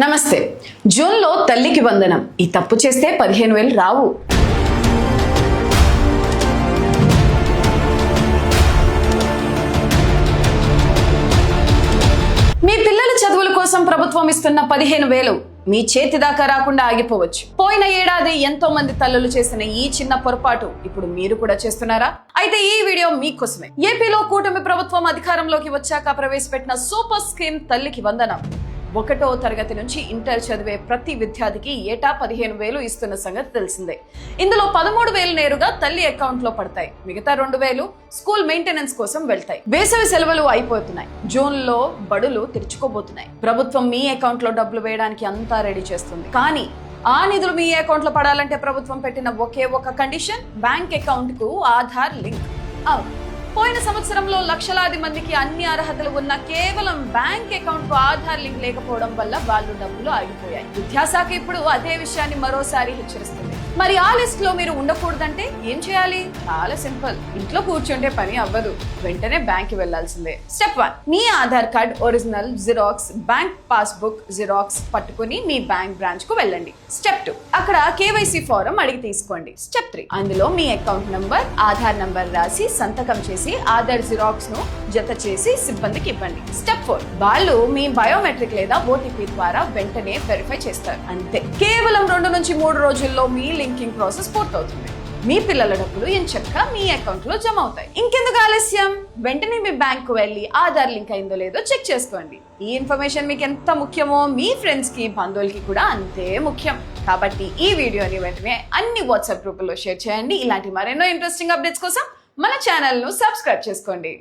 నమస్తే. జూన్లో తల్లికి వందనం. ఈ తప్పు చేస్తే 15,000 రావు. మీ పిల్లల చదువుల కోసం ప్రభుత్వం ఇస్తున్న 15,000 మీ చేతి దాకా రాకుండా ఆగిపోవచ్చు. పోయిన ఏడాది ఎంతో మంది తల్లులు చేసిన ఈ చిన్న పొరపాటు ఇప్పుడు మీరు కూడా చేస్తున్నారా? అయితే ఈ వీడియో మీకోసమే. ఏపీలో కూటమి ప్రభుత్వం అధికారంలోకి వచ్చాక ప్రవేశపెట్టిన సూపర్ స్కీమ్ తల్లికి వందనం. 1వ తరగతి నుంచి ఇంటర్ చదివే ప్రతి విద్యార్థికి ఏటా 15,000 ఇస్తున్న సంగతి తెలిసిందే. ఇందులో 13,000 నేరుగా తల్లి అకౌంట్ లో పడతాయి. మిగతా 2,000 స్కూల్ మెయింటెనెన్స్ కోసం వెళ్తాయి. వేసవి సెలవులు అయిపోతున్నాయి. జూన్ లో బడులు తెరుచుకోబోతున్నాయి. ప్రభుత్వం మీ అకౌంట్ లో డబ్బులు వేయడానికి అంతా రెడీ చేస్తుంది. కానీ ఆ నిధులు మీ అకౌంట్ లో పడాలంటే ప్రభుత్వం పెట్టిన ఒకే ఒక కండిషన్, బ్యాంక్ అకౌంట్ కు ఆధార్ లింక్. అవును, పోయిన సంవత్సరంలో లక్షలాది మందికి అన్ని అర్హతలు ఉన్న కేవలం బ్యాంక్ అకౌంట్ కు ఆధార్ లింక్ లేకపోవడం వల్ల వాళ్ళు డబ్బులు ఆగిపోయాయి. విద్యాశాఖ ఇప్పుడు అదే విషయాన్ని మరోసారి హెచ్చరిస్తుంది. మరి ఆ లిస్ట్ లో మీరు ఉండకూడదంటే ఏం చేయాలి? చాలా సింపుల్. ఇంట్లో కూర్చుంటే పని అవ్వదు. వెంటనే బ్యాంక్ కి వెళ్లాల్సిందే. స్టెప్ 1, మీ Aadhaar card original xerox, bank passbook xerox పట్టుకుని మీ బ్యాంక్ బ్రాంచ్ కు వెళ్ళండి. స్టెప్ 2, అక్కడ కేవైసీ ఫారం అడిగి తీసుకోండి. స్టెప్ 3, అందులో మీ అకౌంట్ నంబర్, ఆధార్ నంబర్ రాసి సంతకం చేసి ఆధార్ జిరాక్స్ ను జత చేసి సిబ్బందికి ఇవ్వండి. స్టెప్ 4, వాళ్ళు మీ బయోమెట్రిక్ లేదా ఓటీపీ ద్వారా వెంటనే వెరిఫై చేస్తారు. అంతే. కేవలం 2 నుంచి 3 రోజుల్లో మీ లింకింగ్ ప్రాసెస్ పూర్తవుతుంది. మీ పిల్లల డబ్బులు ఎంచక్కా మీ అకౌంట్ లో జమ అవుతాయి. ఇంకెందుకు ఆలస్యం? వెంటనే మీ బ్యాంక్ కు వెళ్లి ఆధార్ లింక్ అయిందో లేదో చెక్ చేసుకోండి. ఈ ఇన్ఫర్మేషన్ మీకు ఎంత ముఖ్యమో మీ ఫ్రెండ్స్ కి, బంధువులకి కూడా అంతే ముఖ్యం. కాబట్టి ఈ వీడియోని వెంటనే అన్ని వాట్సాప్ గ్రూపుల్లో షేర్ చేయండి. ఇలాంటి మరెన్నో ఇంట్రెస్టింగ్ అప్డేట్స్ కోసం మన ఛానల్ ను సబ్స్క్రైబ్ చేసుకోండి.